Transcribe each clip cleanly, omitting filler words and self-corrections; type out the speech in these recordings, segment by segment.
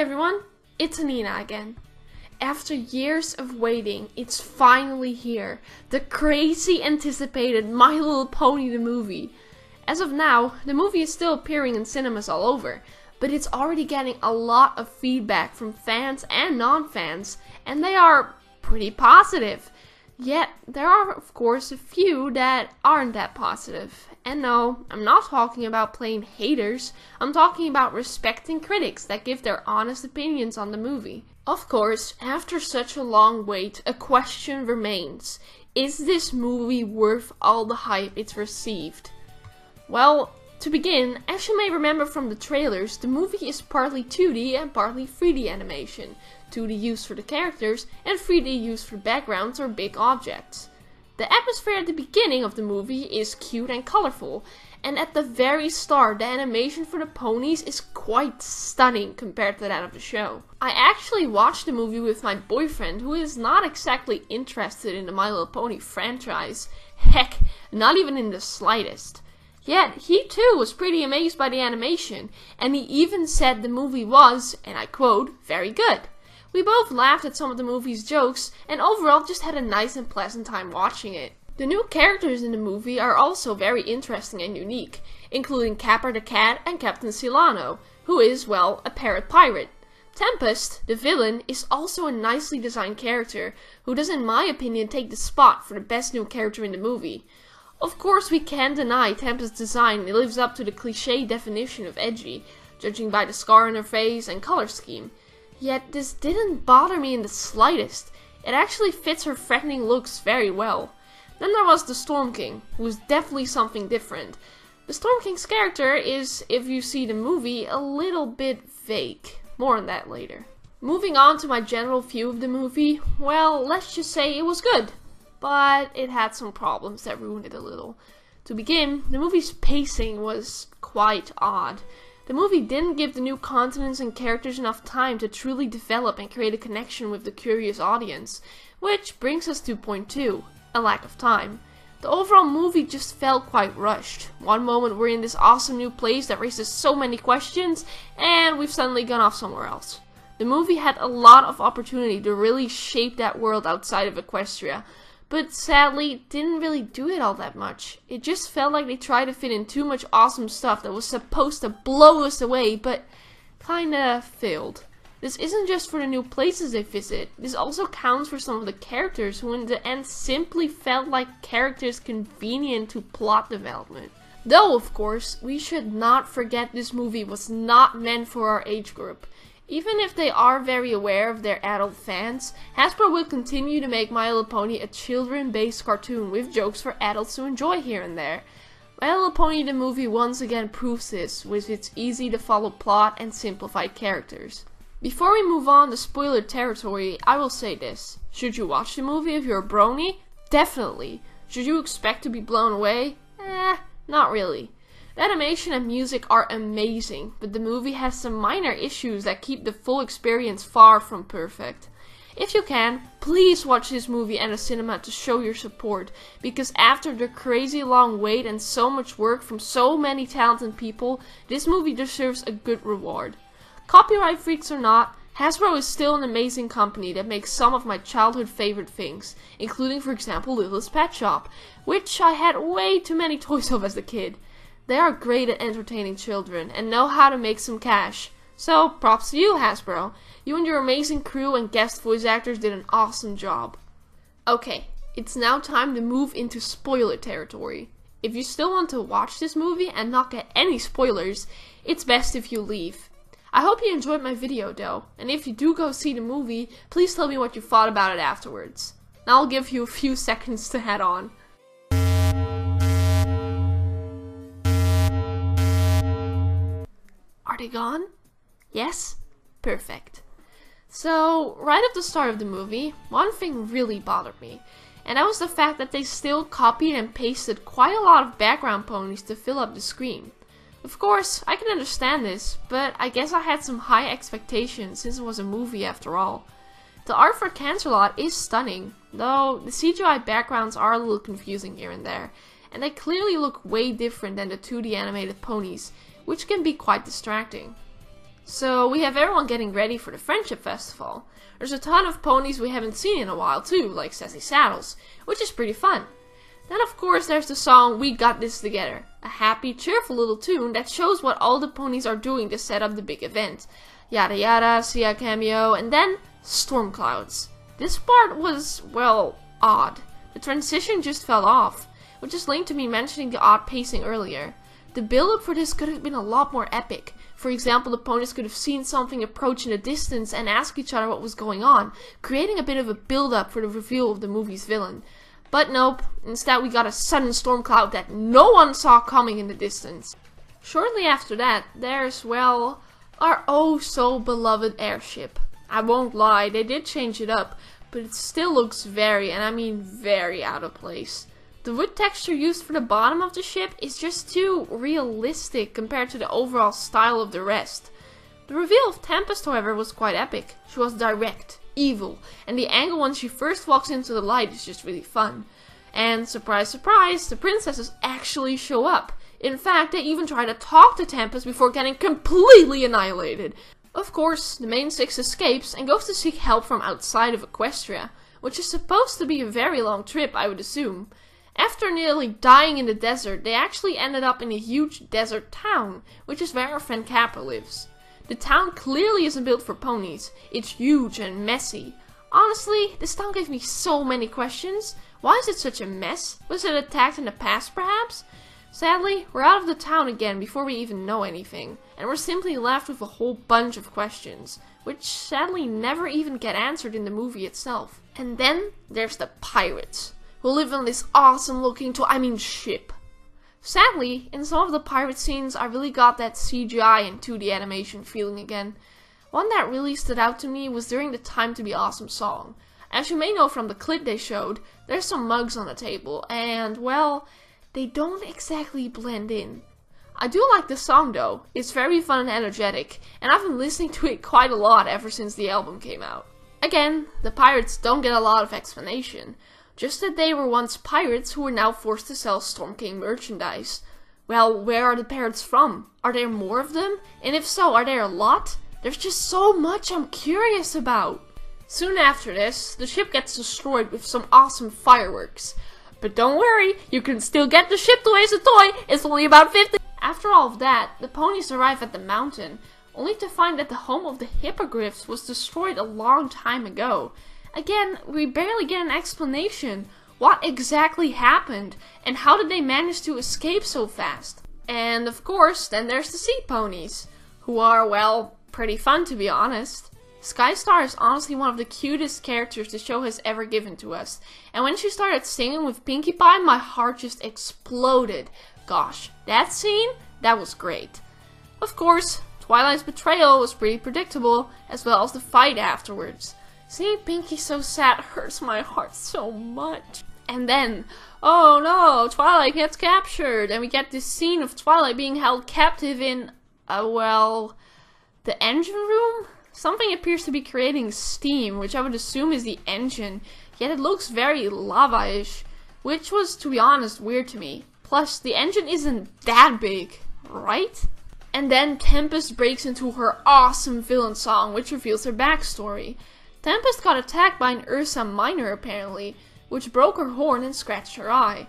everyone, it's Anina again. After years of waiting, it's finally here. The crazy anticipated My Little Pony the movie. As of now, the movie is still appearing in cinemas all over, but it's already getting a lot of feedback from fans and non-fans, and they are pretty positive. Yet, there are of course a few that aren't that positive. And no, I'm not talking about plain haters, I'm talking about respecting critics that give their honest opinions on the movie. Of course, after such a long wait, a question remains. Is this movie worth all the hype it's received? Well, to begin, as you may remember from the trailers, the movie is partly 2D and partly 3D animation. 2D used for the characters and 3D used for backgrounds or big objects. The atmosphere at the beginning of the movie is cute and colorful, and at the very start the animation for the ponies is quite stunning compared to that of the show. I actually watched the movie with my boyfriend, who is not exactly interested in the My Little Pony franchise. Heck, not even in the slightest. Yet, he too was pretty amazed by the animation, and he even said the movie was, and I quote, very good. We both laughed at some of the movie's jokes, and overall just had a nice and pleasant time watching it. The new characters in the movie are also very interesting and unique, including Capper the Cat and Captain Silano, who is, well, a parrot pirate. Tempest, the villain, is also a nicely designed character, who does in my opinion take the spot for the best new character in the movie. Of course we can't deny Tempest's design lives up to the cliché definition of edgy, judging by the scar on her face and color scheme. Yet this didn't bother me in the slightest. It actually fits her threatening looks very well. Then there was the Storm King, who is definitely something different. The Storm King's character is, if you see the movie, a little bit vague. More on that later. Moving on to my general view of the movie, well, let's just say it was good. But it had some problems that ruined it a little. To begin, the movie's pacing was quite odd. The movie didn't give the new continents and characters enough time to truly develop and create a connection with the curious audience. Which brings us to point 2, a lack of time. The overall movie just felt quite rushed. One moment we're in this awesome new place that raises so many questions, and we've suddenly gone off somewhere else. The movie had a lot of opportunity to really shape that world outside of Equestria, but sadly didn't really do it all that much. It just felt like they tried to fit in too much awesome stuff that was supposed to blow us away, but kinda failed. This isn't just for the new places they visit, this also counts for some of the characters who in the end simply felt like characters convenient to plot development. Though of course, we should not forget this movie was not meant for our age group. Even if they are very aware of their adult fans, Hasbro will continue to make My Little Pony a children-based cartoon with jokes for adults to enjoy here and there. My Little Pony the movie once again proves this with its easy-to-follow plot and simplified characters. Before we move on to spoiler territory, I will say this. Should you watch the movie if you're a brony? Definitely. Should you expect to be blown away? Not really. The animation and music are amazing, but the movie has some minor issues that keep the full experience far from perfect. If you can, please watch this movie at a cinema to show your support, because after the crazy long wait and so much work from so many talented people, this movie deserves a good reward. Copyright freaks or not, Hasbro is still an amazing company that makes some of my childhood favorite things, including for example Littlest Pet Shop, which I had way too many toys of as a kid. They are great at entertaining children and know how to make some cash. So, props to you, Hasbro. You and your amazing crew and guest voice actors did an awesome job. Okay, it's now time to move into spoiler territory. If you still want to watch this movie and not get any spoilers, it's best if you leave. I hope you enjoyed my video though, and if you do go see the movie, please tell me what you thought about it afterwards. Now I'll give you a few seconds to head on. Are they gone? Yes? Perfect. So, right at the start of the movie, one thing really bothered me, and that was the fact that they still copied and pasted quite a lot of background ponies to fill up the screen. Of course, I can understand this, but I guess I had some high expectations since it was a movie after all. The art for Canterlot is stunning, though the CGI backgrounds are a little confusing here and there, and they clearly look way different than the 2D animated ponies, which can be quite distracting. So we have everyone getting ready for the Friendship Festival. There's a ton of ponies we haven't seen in a while too, like Sassy Saddles, which is pretty fun. Then of course there's the song We Got This Together, a happy, cheerful little tune that shows what all the ponies are doing to set up the big event. Yada yada, see a cameo, and then storm clouds. This part was, well, odd. The transition just fell off, which is linked to me mentioning the odd pacing earlier. The build-up for this could have been a lot more epic. For example, the ponies could have seen something approach in the distance and ask each other what was going on, creating a bit of a build-up for the reveal of the movie's villain. But nope, instead we got a sudden storm cloud that no one saw coming in the distance. Shortly after that, there's, well, our oh so beloved airship. I won't lie, they did change it up, but it still looks very, and I mean very, out of place. The wood texture used for the bottom of the ship is just too realistic compared to the overall style of the rest. The reveal of Tempest, however, was quite epic. She was direct, evil, and the angle when she first walks into the light is just really fun. And surprise, surprise, the princesses actually show up. In fact, they even try to talk to Tempest before getting completely annihilated. Of course, the main six escapes and goes to seek help from outside of Equestria, which is supposed to be a very long trip, I would assume. After nearly dying in the desert, they actually ended up in a huge desert town, which is where our friend Capra lives. The town clearly isn't built for ponies. It's huge and messy. Honestly, this town gave me so many questions. Why is it such a mess? Was it attacked in the past, perhaps? Sadly, we're out of the town again before we even know anything, and we're simply left with a whole bunch of questions, which sadly never even get answered in the movie itself. And then there's the pirates, who live on this awesome looking ship. Sadly, in some of the pirate scenes I really got that CGI and 2D animation feeling again. One that really stood out to me was during the Time to Be Awesome song. As you may know from the clip they showed, there's some mugs on the table, and well, they don't exactly blend in. I do like the song though, it's very fun and energetic, and I've been listening to it quite a lot ever since the album came out. Again, the pirates don't get a lot of explanation. Just that they were once pirates who were now forced to sell Storm King merchandise. Well, where are the pirates from? Are there more of them? And if so, are there a lot? There's just so much I'm curious about. Soon after this, the ship gets destroyed with some awesome fireworks. But don't worry, you can still get the ship away as a toy, it's only about 50. After all of that, the ponies arrive at the mountain, only to find that the home of the hippogriffs was destroyed a long time ago. Again, we barely get an explanation. What exactly happened? And how did they manage to escape so fast? And of course, then there's the sea ponies, who are, well, pretty fun to be honest. Skystar is honestly one of the cutest characters the show has ever given to us. And when she started singing with Pinkie Pie, my heart just exploded. Gosh, that scene? That was great. Of course, Twilight's betrayal was pretty predictable, as well as the fight afterwards. Seeing Pinkie so sad hurts my heart so much. And then, oh no, Twilight gets captured, and we get this scene of Twilight being held captive in, well, the engine room? Something appears to be creating steam, which I would assume is the engine, yet it looks very lava-ish, which was, to be honest, weird to me. Plus, the engine isn't that big, right? And then Tempest breaks into her awesome villain song, which reveals her backstory. Tempest got attacked by an Ursa Minor apparently, which broke her horn and scratched her eye.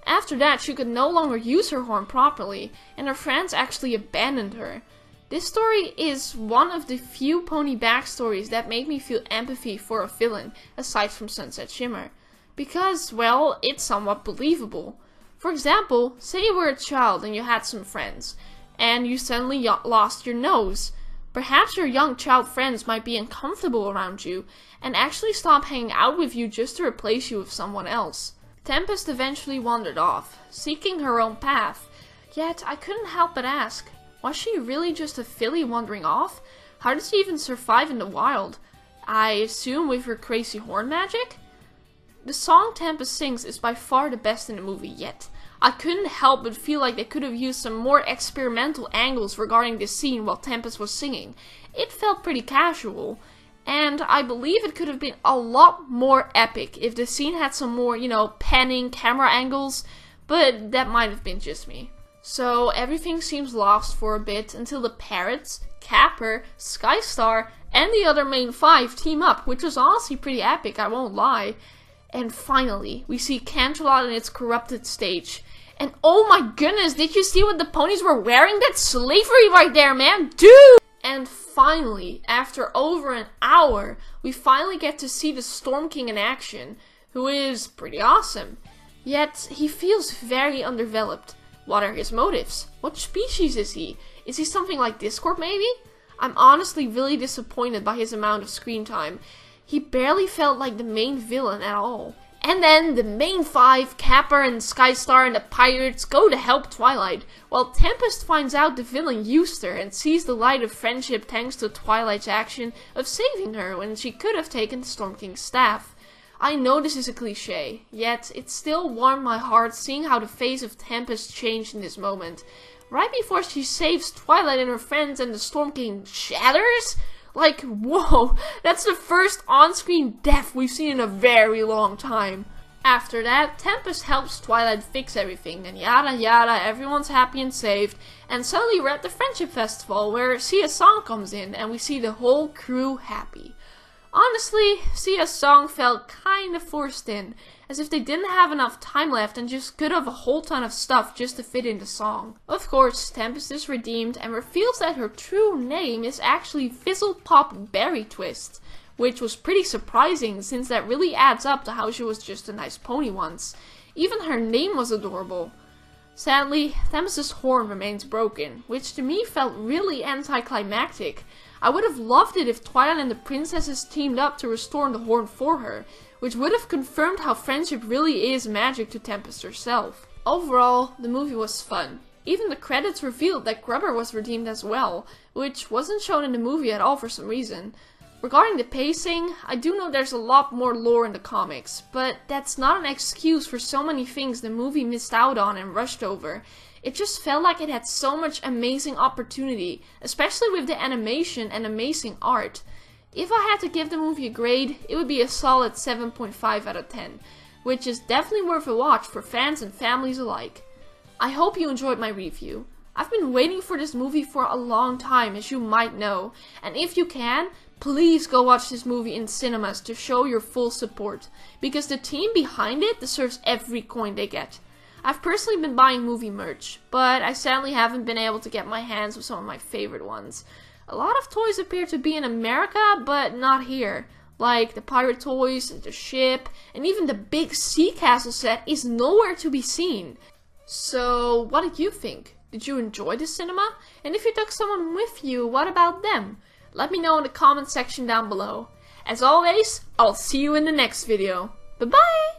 After that, she could no longer use her horn properly, and her friends actually abandoned her. This story is one of the few pony backstories that make me feel empathy for a villain, aside from Sunset Shimmer. Because, well, it's somewhat believable. For example, say you were a child and you had some friends, and you suddenly lost your nose. Perhaps your young child friends might be uncomfortable around you, and actually stop hanging out with you just to replace you with someone else. Tempest eventually wandered off, seeking her own path, yet I couldn't help but ask, was she really just a filly wandering off? How did she even survive in the wild? I assume with her crazy horn magic? The song Tempest sings is by far the best in the movie yet. I couldn't help but feel like they could have used some more experimental angles regarding this scene while Tempest was singing. It felt pretty casual, and I believe it could have been a lot more epic if the scene had some more, panning camera angles, but that might have been just me. So everything seems lost for a bit until the Parrots, Capper, Skystar, and the other main 5 team up, which was honestly pretty epic, I won't lie. And finally, we see Canterlot in its corrupted stage. And oh my goodness, did you see what the ponies were wearing? That's slavery right there, man, dude! And finally, after over an hour, we finally get to see the Storm King in action, who is pretty awesome. Yet, he feels very undeveloped. What are his motives? What species is he? Is he something like Discord maybe? I'm honestly really disappointed by his amount of screen time. He barely felt like the main villain at all. And then the main 5, Capper and Skystar and the Pirates, go to help Twilight, while Tempest finds out the villain used her and sees the light of friendship thanks to Twilight's action of saving her when she could have taken the Storm King's staff. I know this is a cliche, yet it still warmed my heart seeing how the face of Tempest changed in this moment. Right before she saves Twilight and her friends and the Storm King shatters? Like, whoa, that's the first on-screen death we've seen in a very long time. After that, Tempest helps Twilight fix everything, and yada yada, everyone's happy and saved, and suddenly we're at the Friendship Festival, where Sia's song comes in, and we see the whole crew happy. Honestly, Sia's song felt kinda forced in, as if they didn't have enough time left and just could have a whole ton of stuff just to fit in the song. Of course, Tempest is redeemed and reveals that her true name is actually Fizzlepop Berry Twist, which was pretty surprising since that really adds up to how she was just a nice pony once. Even her name was adorable. Sadly, Tempest's horn remains broken, which to me felt really anticlimactic. I would have loved it if Twilight and the princesses teamed up to restore the horn for her, which would have confirmed how friendship really is magic to Tempest herself. Overall, the movie was fun. Even the credits revealed that Grubber was redeemed as well, which wasn't shown in the movie at all for some reason. Regarding the pacing, I do know there's a lot more lore in the comics, but that's not an excuse for so many things the movie missed out on and rushed over. It just felt like it had so much amazing opportunity, especially with the animation and amazing art. If I had to give the movie a grade, it would be a solid 7.5 out of 10, which is definitely worth a watch for fans and families alike. I hope you enjoyed my review. I've been waiting for this movie for a long time, as you might know, and if you can, please go watch this movie in cinemas to show your full support, because the team behind it deserves every coin they get. I've personally been buying movie merch, but I sadly haven't been able to get my hands on some of my favorite ones. A lot of toys appear to be in America, but not here. Like the pirate toys, the ship, and even the big sea castle set is nowhere to be seen. So, what did you think? Did you enjoy the cinema? And if you took someone with you, what about them? Let me know in the comment section down below. As always, I'll see you in the next video. Bye bye!